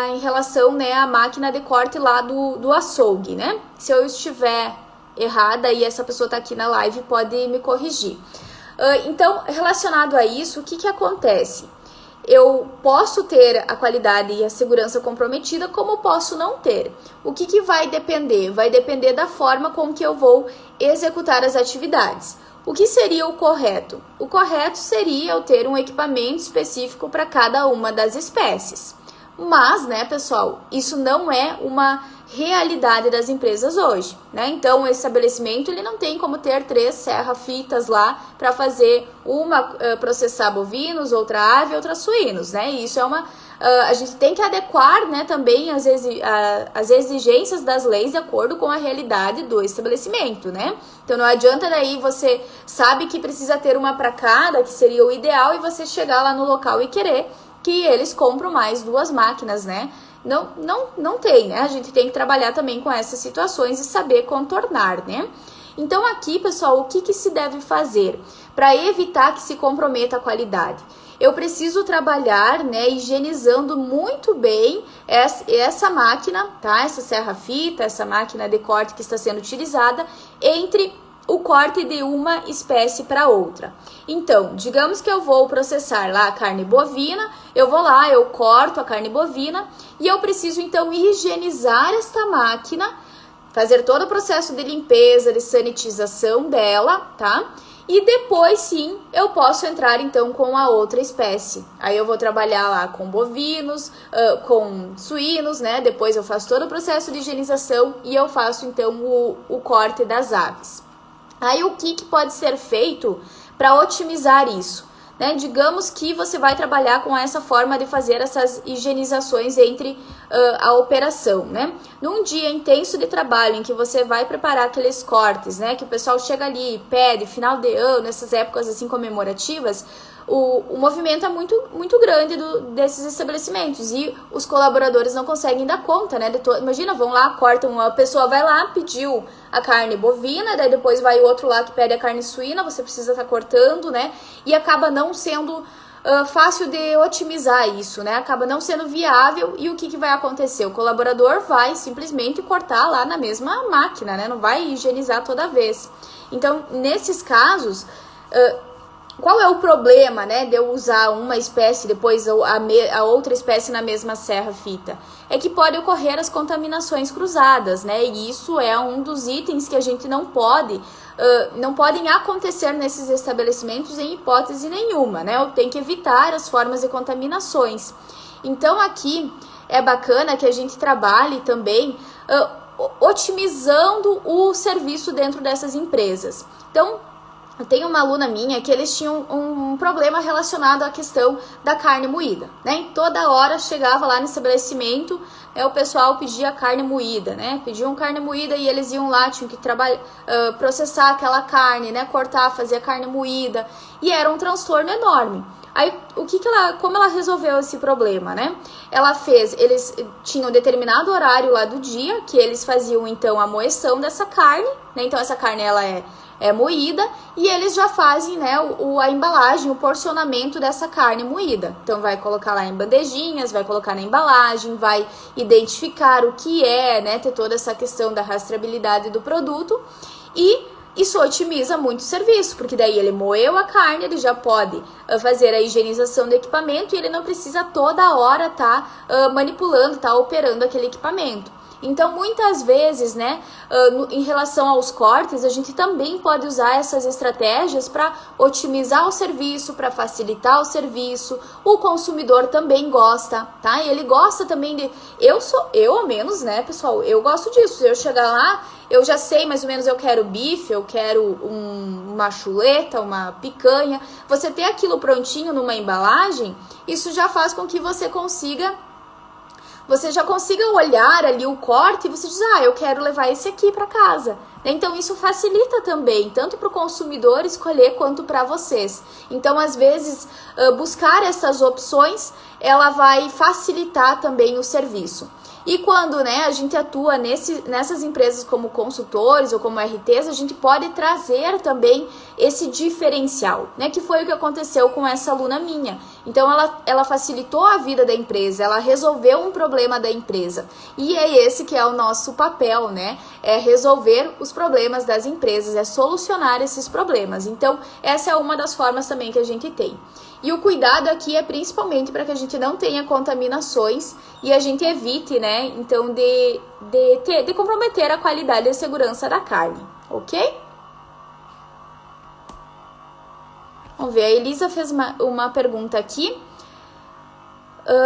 em relação, né, à máquina de corte lá do açougue, né? Se eu estiver errada e essa pessoa está aqui na live, pode me corrigir. Então, relacionado a isso, o que acontece? Eu posso ter a qualidade e a segurança comprometida, como posso não ter. O que vai depender? Vai depender da forma com que eu vou executar as atividades. O que seria o correto? O correto seria eu ter um equipamento específico para cada uma das espécies. Mas, né, pessoal, isso não é uma realidade das empresas hoje, né? Então, o estabelecimento ele não tem como ter 3 serra-fitas lá para fazer uma processar bovinos, outra ave, outra suínos, né? E isso é uma a gente tem que adequar, né, também as exigências das leis de acordo com a realidade do estabelecimento, né? Então não adianta daí você sabe que precisa ter uma para cada, que seria o ideal, e você chegar lá no local e querer que eles compram mais 2 máquinas, né? Não tem, né? A gente tem que trabalhar também com essas situações e saber contornar, né? Então aqui, pessoal, o que se deve fazer para evitar que se comprometa a qualidade? Eu preciso trabalhar, né, higienizando muito bem essa máquina, tá? Essa serra-fita, essa máquina de corte que está sendo utilizada entre o corte de uma espécie para outra. Então, digamos que eu vou processar lá a carne bovina, eu vou lá, eu corto a carne bovina e eu preciso então higienizar esta máquina, fazer todo o processo de limpeza, de sanitização dela, tá? E depois sim, eu posso entrar então com a outra espécie. Aí eu vou trabalhar lá com bovinos, com suínos, né? Depois eu faço todo o processo de higienização e eu faço então o corte das aves. Aí o que pode ser feito para otimizar isso? Né? Digamos que você vai trabalhar com essa forma de fazer essas higienizações entre a operação, né? Num dia intenso de trabalho em que você vai preparar aqueles cortes, né? Que o pessoal chega ali e pede, final de ano, nessas épocas assim comemorativas, o movimento é muito grande desses estabelecimentos e os colaboradores não conseguem dar conta, né? Imagina, vão lá, cortam, uma pessoa vai lá, pediu a carne bovina, daí depois vai o outro lá que pede a carne suína, você precisa estar cortando, né? E acaba não sendo fácil de otimizar isso, né? Acaba não sendo viável e o que vai acontecer? O colaborador vai simplesmente cortar lá na mesma máquina, né? Não vai higienizar toda vez. Então, nesses casos, qual é o problema, né, de eu usar uma espécie depois a outra espécie na mesma serra-fita? É que pode ocorrer as contaminações cruzadas, né? E isso é um dos itens que a gente não podem acontecer nesses estabelecimentos em hipótese nenhuma, né? Eu tenho que evitar as formas de contaminações. Então aqui é bacana que a gente trabalhe também otimizando o serviço dentro dessas empresas. Então, Tem uma aluna minha que eles tinham um problema relacionado à questão da carne moída, né? E toda hora chegava lá no estabelecimento, o pessoal pedia carne moída, né? Pediam carne moída e eles iam lá, tinham que processar aquela carne, né? Cortar, fazer a carne moída, e era um transtorno enorme. Aí, como ela resolveu esse problema, né? Eles tinham um determinado horário lá do dia que eles faziam então a moeção dessa carne, né? Então essa carne ela é moída e eles já fazem, né, a embalagem, o porcionamento dessa carne moída. Então vai colocar lá em bandejinhas, vai colocar na embalagem, vai identificar o que é, né, ter toda essa questão da rastreabilidade do produto, e isso otimiza muito o serviço, porque daí ele moeu a carne, ele já pode fazer a higienização do equipamento e ele não precisa toda hora estar manipulando, operando aquele equipamento. Então, muitas vezes, né, em relação aos cortes, a gente também pode usar essas estratégias para otimizar o serviço, para facilitar o serviço. O consumidor também gosta, tá? E ele gosta também de... Eu ao menos, né, pessoal, eu gosto disso. Se eu chegar lá, eu já sei mais ou menos, eu quero bife, eu quero uma chuleta, uma picanha. Você ter aquilo prontinho numa embalagem, isso já faz com que você já consiga olhar ali o corte e você diz, eu quero levar esse aqui para casa. Então isso facilita também, tanto para o consumidor escolher quanto para vocês. Então, às vezes, buscar essas opções, ela vai facilitar também o serviço. E quando, né, a gente atua nessas empresas como consultores ou como RTs, a gente pode trazer também esse diferencial, né, que foi o que aconteceu com essa aluna minha. Então, ela facilitou a vida da empresa, ela resolveu um problema da empresa. E é esse que é o nosso papel, né, é resolver os problemas das empresas, é solucionar esses problemas. Então, essa é uma das formas também que a gente tem. E o cuidado aqui é principalmente para que a gente não tenha contaminações e a gente evite, né, então, de comprometer a qualidade e a segurança da carne, ok? Vamos ver, a Elisa fez uma pergunta aqui.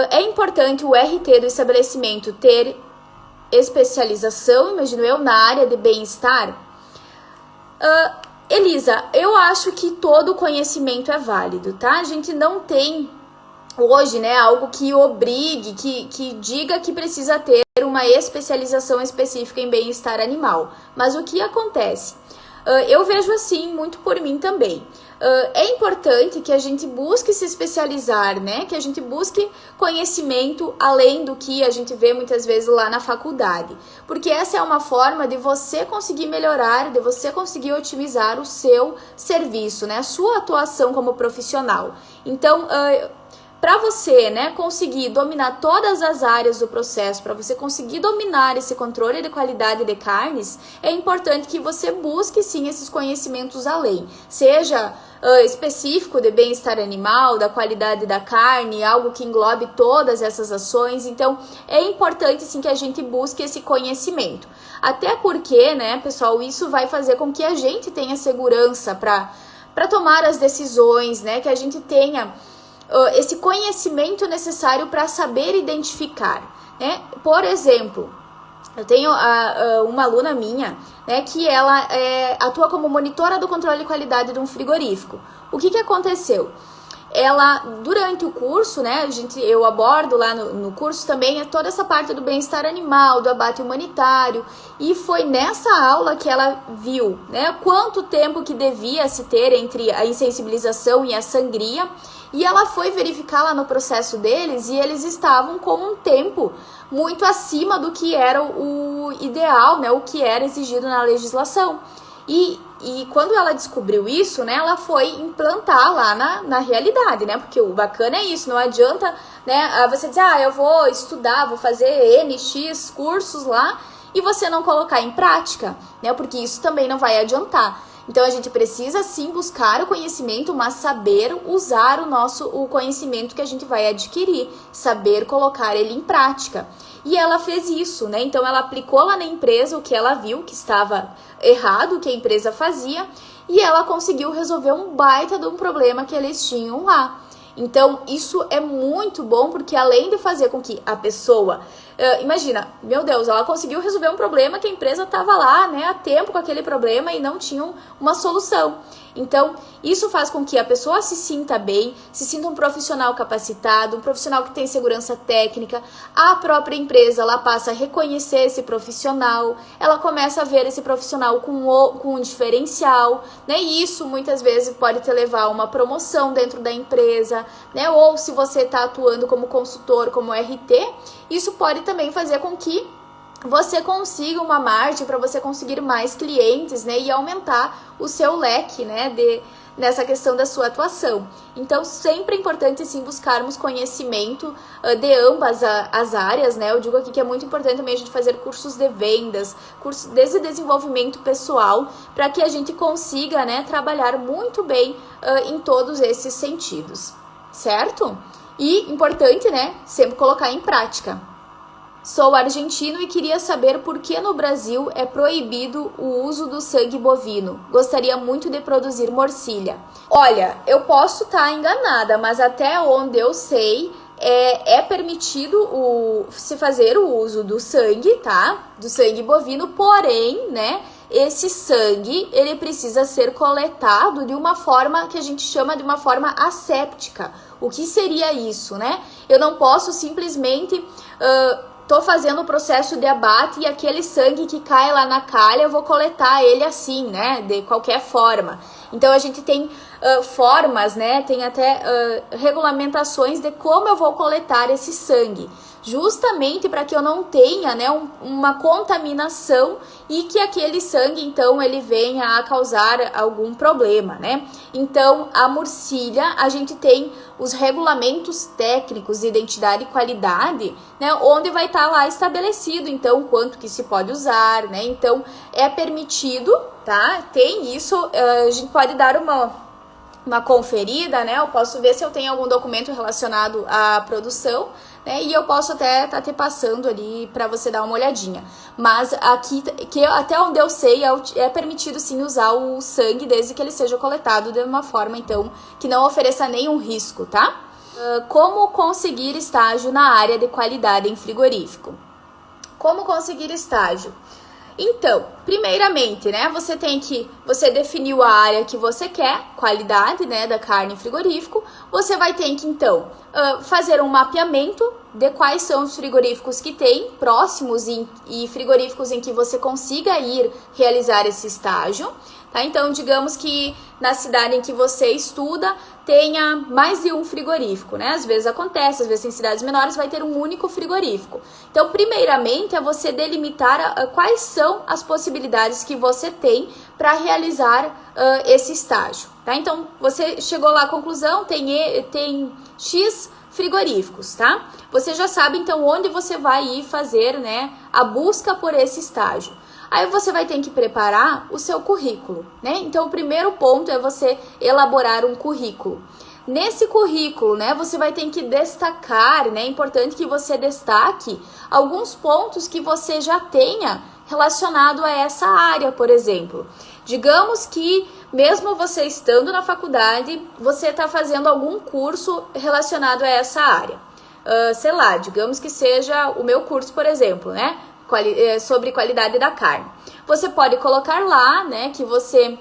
É importante o RT do estabelecimento ter especialização, imagino eu, na área de bem-estar? Elisa, eu acho que todo conhecimento é válido, tá? A gente não tem hoje, né, algo que obrigue, que diga que precisa ter uma especialização específica em bem-estar animal. Mas o que acontece? Eu vejo assim, muito por mim também. É importante que a gente busque se especializar, né? Que a gente busque conhecimento além do que a gente vê muitas vezes lá na faculdade. Porque essa é uma forma de você conseguir melhorar, de você conseguir otimizar o seu serviço, né? A sua atuação como profissional. Então, para você, né, conseguir dominar todas as áreas do processo, para você conseguir dominar esse controle de qualidade de carnes, é importante que você busque sim esses conhecimentos além, seja específico de bem-estar animal, da qualidade da carne, algo que englobe todas essas ações. Então, é importante sim que a gente busque esse conhecimento. Até porque, né, pessoal, isso vai fazer com que a gente tenha segurança para tomar as decisões, né, que a gente tenha esse conhecimento necessário para saber identificar, né? Por exemplo, eu tenho uma aluna minha, né, que ela atua como monitora do controle de qualidade de um frigorífico. O que aconteceu? Ela, durante o curso, né, eu abordo lá no curso também toda essa parte do bem-estar animal, do abate humanitário, e foi nessa aula que ela viu, né, quanto tempo que devia se ter entre a insensibilização e a sangria, e ela foi verificar lá no processo deles e eles estavam com um tempo muito acima do que era o ideal, né, o que era exigido na legislação. E quando ela descobriu isso, né, ela foi implantar lá na realidade, né, porque o bacana é isso, não adianta, né, você dizer, eu vou estudar, vou fazer NX cursos lá, e você não colocar em prática, né, porque isso também não vai adiantar. Então, a gente precisa sim buscar o conhecimento, mas saber usar o conhecimento que a gente vai adquirir, saber colocar ele em prática. E ela fez isso, né? Então, ela aplicou lá na empresa o que ela viu que estava errado, o que a empresa fazia, e ela conseguiu resolver um baita de um problema que eles tinham lá. Então, isso é muito bom, porque além de fazer com que a pessoa Imagina, meu Deus, ela conseguiu resolver um problema que a empresa estava lá, né, há tempo com aquele problema e não tinham uma solução. Então, isso faz com que a pessoa se sinta bem, se sinta um profissional capacitado, um profissional que tem segurança técnica. A própria empresa, ela passa a reconhecer esse profissional, ela começa a ver esse profissional com um diferencial, né? E isso muitas vezes pode te levar a uma promoção dentro da empresa, né? Ou se você está atuando como consultor, como RT, isso pode também fazer com que você consiga uma margem para você conseguir mais clientes, né, e aumentar o seu leque, né, nessa questão da sua atuação. Então, sempre é importante, sim, buscarmos conhecimento de ambas as áreas, né, eu digo aqui que é muito importante também a gente fazer cursos de vendas, cursos de desenvolvimento pessoal, para que a gente consiga, né, trabalhar muito bem em todos esses sentidos, certo? E, importante, né, sempre colocar em prática. Sou argentino e queria saber por que no Brasil é proibido o uso do sangue bovino. Gostaria muito de produzir morcilha. Olha, eu posso estar enganada, mas até onde eu sei, é permitido se fazer o uso do sangue, tá? Do sangue bovino, porém, né? Esse sangue, ele precisa ser coletado de uma forma que a gente chama de uma forma asséptica. O que seria isso, né? Eu não posso simplesmente... tô fazendo o processo de abate e aquele sangue que cai lá na calha, eu vou coletar ele assim, né, de qualquer forma. Então, a gente tem formas, né, tem até regulamentações de como eu vou coletar esse sangue. Justamente para que eu não tenha, né, uma contaminação e que aquele sangue, então, ele venha a causar algum problema, né? Então, a morcilha, a gente tem os regulamentos técnicos de identidade e qualidade, né, onde vai estar lá estabelecido, então, quanto que se pode usar, né? Então, é permitido, tá? Tem isso, a gente pode dar uma conferida, né? Eu posso ver se eu tenho algum documento relacionado à produção, né? E eu posso até estar te passando ali para você dar uma olhadinha. Mas aqui, até onde eu sei, é permitido sim usar o sangue desde que ele seja coletado de uma forma, então, que não ofereça nenhum risco, tá? Como conseguir estágio na área de qualidade em frigorífico? Como conseguir estágio? Então, primeiramente, né, você definiu a área que você quer, qualidade, né, da carne em frigorífico, você vai ter que, então, fazer um mapeamento de quais são os frigoríficos que tem próximos e frigoríficos em que você consiga ir realizar esse estágio, tá? Então, digamos que na cidade em que você estuda tenha mais de um frigorífico, né? Às vezes acontece, às vezes em cidades menores vai ter um único frigorífico. Então, primeiramente, é você delimitar quais são as possibilidades que você tem para realizar esse estágio, tá? Então, você chegou lá à conclusão, tem X frigoríficos, tá? Você já sabe, então, onde você vai ir fazer, né, a busca por esse estágio. Aí você vai ter que preparar o seu currículo, né? Então, o primeiro ponto é você elaborar um currículo. Nesse currículo, né, você vai ter que destacar, né? É importante que você destaque alguns pontos que você já tenha relacionado a essa área, por exemplo. Digamos que, mesmo você estando na faculdade, você está fazendo algum curso relacionado a essa área. Sei lá, digamos que seja o meu curso, por exemplo, né? Sobre qualidade da carne. Você pode colocar lá, né, que você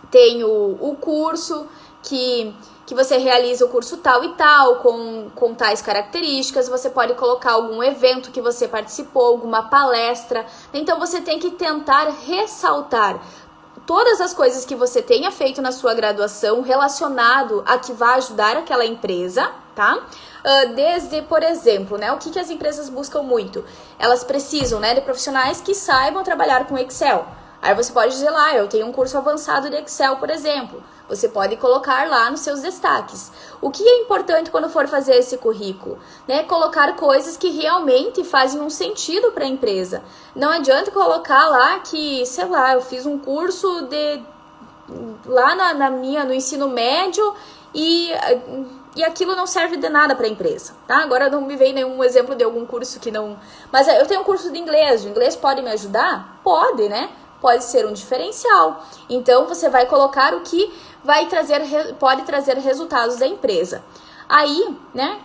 tem o curso, que você realiza o curso tal e tal, com tais características. Você pode colocar algum evento que você participou, alguma palestra. Então, você tem que tentar ressaltar todas as coisas que você tenha feito na sua graduação relacionado a que vai ajudar aquela empresa, tá? Desde, por exemplo, né, o que as empresas buscam muito? Elas precisam, né, de profissionais que saibam trabalhar com Excel. Aí você pode dizer lá, eu tenho um curso avançado de Excel, por exemplo. Você pode colocar lá nos seus destaques. O que é importante quando for fazer esse currículo? Né? Colocar coisas que realmente fazem um sentido para a empresa. Não adianta colocar lá que, sei lá, eu fiz um curso lá no ensino médio e aquilo não serve de nada para a empresa, tá? Agora não me vem nenhum exemplo de algum curso que não... Mas eu tenho um curso de inglês, o inglês pode me ajudar? Pode, né? Pode ser um diferencial. Então, você vai colocar o que pode trazer resultados da empresa. Aí, né,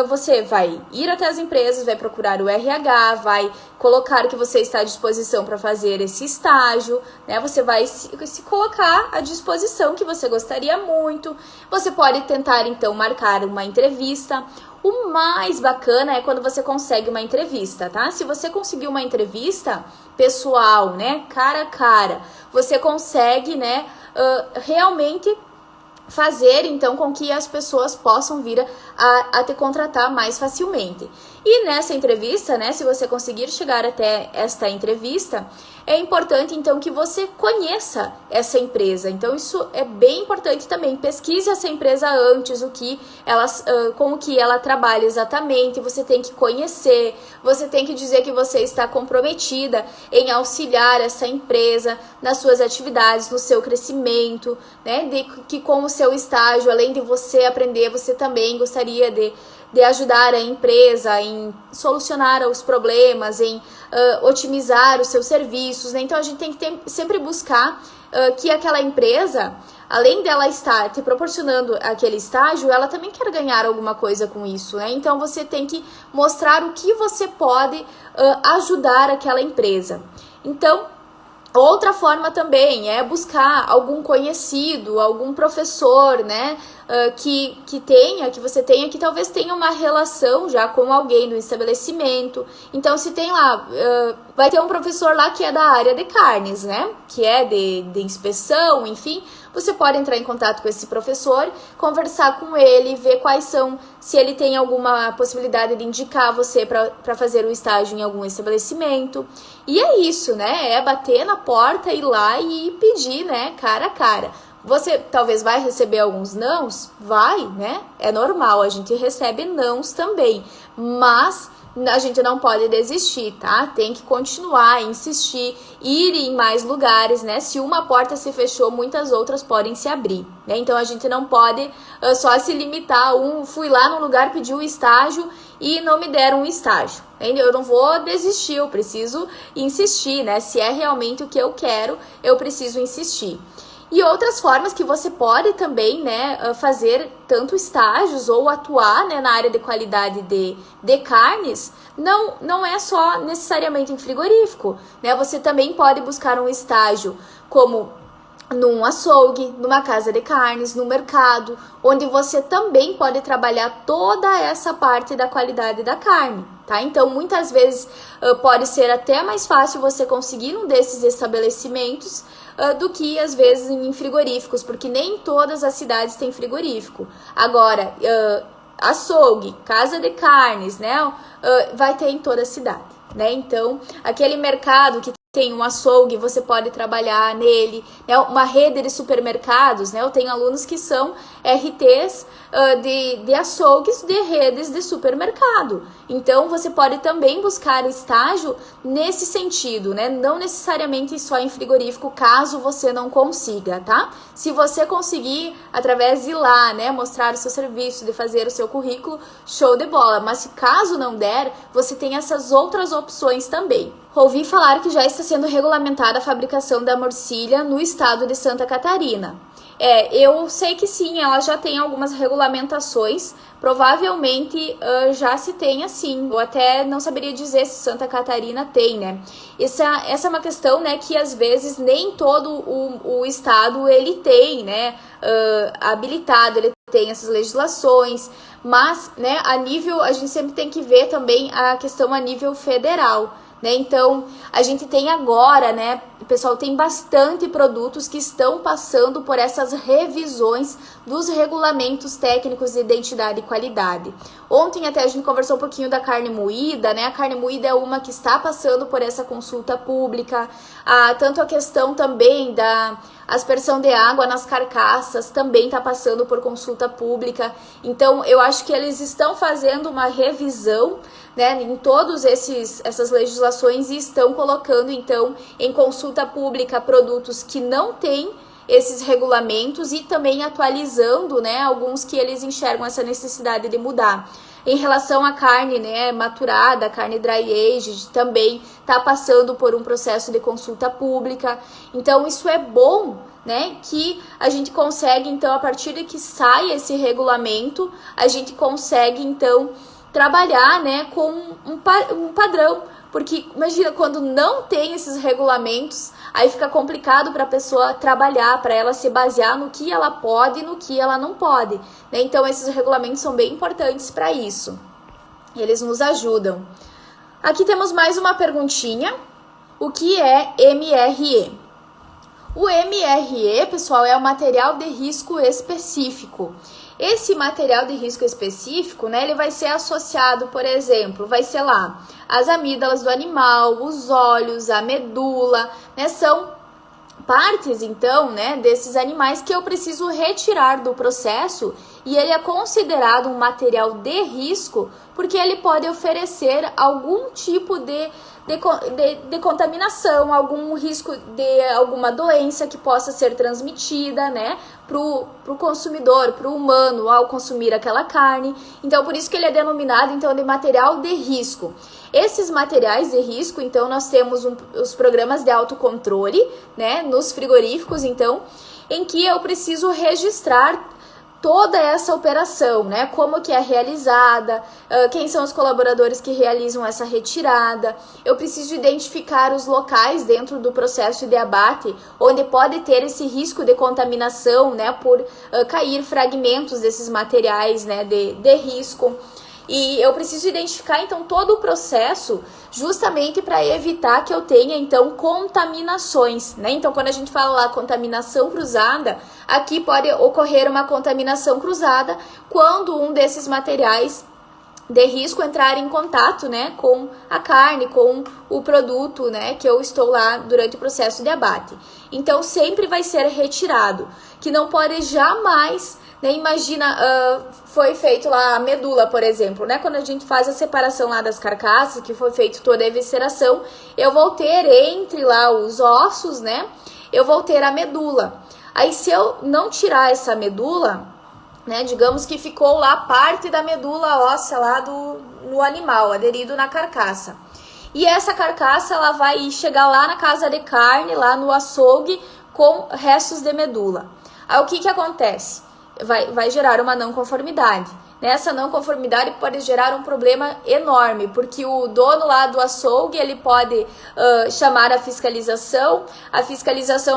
você vai ir até as empresas, vai procurar o RH, vai colocar que você está à disposição para fazer esse estágio, né? Você vai se colocar à disposição, que você gostaria muito. Você pode tentar, então, marcar uma entrevista. O mais bacana é quando você consegue uma entrevista, tá? Se você conseguir uma entrevista pessoal, né, cara a cara, você consegue, né, realmente fazer, então, com que as pessoas possam vir a te contratar mais facilmente. E nessa entrevista, né, se você conseguir chegar até esta entrevista, é importante, então, que você conheça essa empresa. Então, isso é bem importante também. Pesquise essa empresa antes, com o que ela trabalha exatamente. Você tem que conhecer, você tem que dizer que você está comprometida em auxiliar essa empresa nas suas atividades, no seu crescimento, né? Que com o seu estágio, além de você aprender, você também gostaria de ajudar a empresa em solucionar os problemas, em otimizar os seus serviços, né? Então, a gente tem que sempre buscar que aquela empresa, além dela estar te proporcionando aquele estágio, ela também quer ganhar alguma coisa com isso, né? Então, você tem que mostrar o que você pode ajudar aquela empresa. Então, outra forma também é buscar algum conhecido, algum professor, né, que você tenha, que talvez tenha uma relação já com alguém do estabelecimento. Então, se tem lá, vai ter um professor lá que é da área de carnes, né, que é de inspeção, enfim, você pode entrar em contato com esse professor, conversar com ele, ver se ele tem alguma possibilidade de indicar você para fazer o estágio em algum estabelecimento. E é isso, né? É bater na porta, ir lá e pedir, né? Cara a cara. Você talvez vai receber alguns nãos? Vai, né? É normal, a gente recebe nãos também. Mas a gente não pode desistir, tá? Tem que continuar, insistir, ir em mais lugares, né? Se uma porta se fechou, muitas outras podem se abrir, né? Então, a gente não pode só se limitar fui lá num lugar, pedi um estágio e não me deram um estágio. Eu não vou desistir, eu preciso insistir, né? Se é realmente o que eu quero, eu preciso insistir. E outras formas que você pode também, né, fazer tanto estágios ou atuar, né, na área de qualidade de carnes, não é só necessariamente em frigorífico, né? Você também pode buscar um estágio como num açougue, numa casa de carnes, no mercado, onde você também pode trabalhar toda essa parte da qualidade da carne, tá? Então, muitas vezes pode ser até mais fácil você conseguir um desses estabelecimentos do que, às vezes, em frigoríficos, porque nem todas as cidades têm frigorífico. Agora, açougue, casa de carnes, né? Vai ter em toda a cidade, né? Então, aquele mercado que tem um açougue, você pode trabalhar nele, né? Uma rede de supermercados, né? Eu tenho alunos que são RTs de açougues de redes de supermercado. Então, você pode também buscar estágio nesse sentido, né? Não necessariamente só em frigorífico, caso você não consiga, tá? Se você conseguir, através de ir lá, né, mostrar o seu serviço, de fazer o seu currículo, show de bola. Mas se caso não der, você tem essas outras opções também. Ouvi falar que já está sendo regulamentada a fabricação da morcilha no estado de Santa Catarina. Eu sei que sim, ela já tem algumas regulamentações, provavelmente já se tem assim. Eu até não saberia dizer se Santa Catarina tem, né? Essa é uma questão, né, que às vezes nem todo o estado ele tem, né, habilitado, ele tem essas legislações, mas, né, a gente sempre tem que ver também a questão a nível federal. Né? Então, a gente tem agora, né, pessoal, tem bastante produtos que estão passando por essas revisões dos regulamentos técnicos de identidade e qualidade. Ontem até a gente conversou um pouquinho da carne moída, né? A carne moída é uma que está passando por essa consulta pública. Tanto a questão também da aspersão de água nas carcaças também está passando por consulta pública. Então, eu acho que eles estão fazendo uma revisão, né, em todas essas legislações e estão colocando, então, em consulta pública produtos que não têm esses regulamentos e também atualizando, né, alguns que eles enxergam essa necessidade de mudar. Em relação à carne, né, maturada, carne dry aged, também está passando por um processo de consulta pública. Então, isso é bom, né, que a gente consegue, então, a partir de que sai esse regulamento, a gente consegue, então, trabalhar, né, com um padrão. Porque imagina, quando não tem esses regulamentos, aí fica complicado para a pessoa trabalhar, para ela se basear no que ela pode e no que ela não pode, né? Então, esses regulamentos são bem importantes para isso. Eles nos ajudam. Aqui temos mais uma perguntinha. O que é MRE? O MRE, pessoal, é o material de risco específico. Esse material de risco específico, né, ele vai ser associado, por exemplo, vai ser lá as amígdalas do animal, os olhos, a medula, né, são partes, então, né, desses animais que eu preciso retirar do processo e ele é considerado um material de risco porque ele pode oferecer algum tipo de contaminação, algum risco de alguma doença que possa ser transmitida, né, pro consumidor, pro humano, ao consumir aquela carne. Então, por isso que ele é denominado, então, de material de risco. Esses materiais de risco, então, nós temos os programas de autocontrole, né, nos frigoríficos, então, em que eu preciso registrar toda essa operação, né? Como que é realizada, quem são os colaboradores que realizam essa retirada. Eu preciso identificar os locais dentro do processo de abate, onde pode ter esse risco de contaminação, né? Por cair fragmentos desses materiais, né? De risco. E eu preciso identificar, então, todo o processo justamente para evitar que eu tenha, então, contaminações, né? Então, quando a gente fala lá contaminação cruzada, aqui pode ocorrer uma contaminação cruzada quando um desses materiais de risco entrar em contato, né, com a carne, com o produto, né, que eu estou lá durante o processo de abate. Então, sempre vai ser retirado, que não pode jamais, né, imagina, foi feito lá a medula, por exemplo, né, quando a gente faz a separação lá das carcaças, que foi feito toda a evisceração, eu vou ter entre lá os ossos, né, eu vou ter a medula. Aí, se eu não tirar essa medula, né, digamos que ficou lá parte da medula óssea lá no animal, aderido na carcaça. E essa carcaça, ela vai chegar lá na casa de carne, lá no açougue, com restos de medula. Aí o que acontece? Vai gerar uma não conformidade. Nessa não conformidade pode gerar um problema enorme, porque o dono lá do açougue, ele pode chamar a fiscalização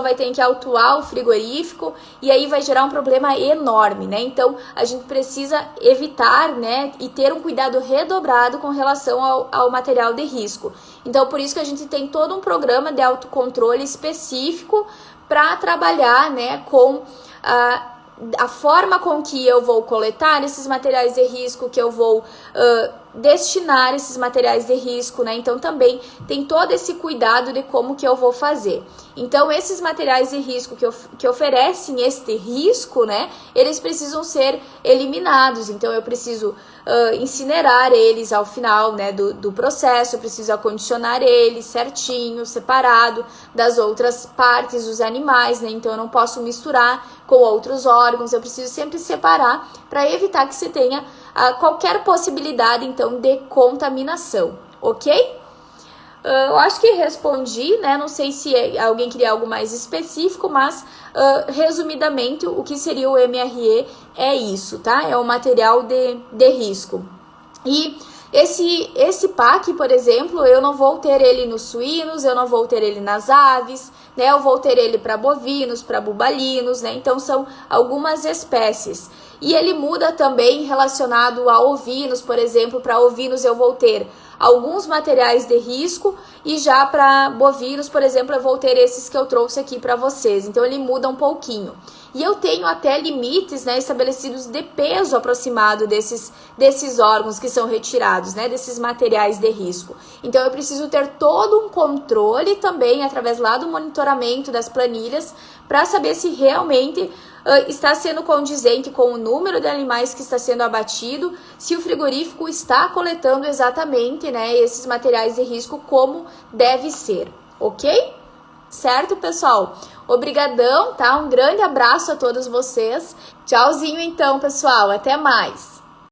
vai ter que autuar o frigorífico, e aí vai gerar um problema enorme, né? Então, a gente precisa evitar, né, e ter um cuidado redobrado com relação ao material de risco. Então, por isso que a gente tem todo um programa de autocontrole específico para trabalhar, né, com a forma com que eu vou coletar esses materiais de risco, que eu vou destinar esses materiais de risco, né? Então, também tem todo esse cuidado de como que eu vou fazer. Então, esses materiais de risco que oferecem este risco, né? Eles precisam ser eliminados. Então, eu preciso incinerar eles ao final, né, do processo, eu preciso acondicionar eles certinho, separado das outras partes dos animais, né? Então, eu não posso misturar com outros órgãos, eu preciso sempre separar para evitar que se tenha qualquer possibilidade, então, de contaminação, ok? Eu acho que respondi, né? Não sei se alguém queria algo mais específico, mas resumidamente o que seria o MRE é isso, tá? É um material de risco. E esse PAC, por exemplo, eu não vou ter ele nos suínos, eu não vou ter ele nas aves, né? Eu vou ter ele para bovinos, para bubalinos, né? Então são algumas espécies. E ele muda também relacionado a ovinos, por exemplo, para ovinos eu vou ter alguns materiais de risco e já para bovinos, por exemplo, eu vou ter esses que eu trouxe aqui para vocês. Então ele muda um pouquinho. E eu tenho até limites, né, estabelecidos de peso aproximado desses órgãos que são retirados, né, desses materiais de risco. Então eu preciso ter todo um controle também através lá do monitoramento das planilhas para saber se realmente está sendo condizente com o número de animais que está sendo abatido, se o frigorífico está coletando exatamente, né, esses materiais de risco como deve ser, ok? Certo, pessoal? Obrigadão, tá? Um grande abraço a todos vocês. Tchauzinho então, pessoal. Até mais!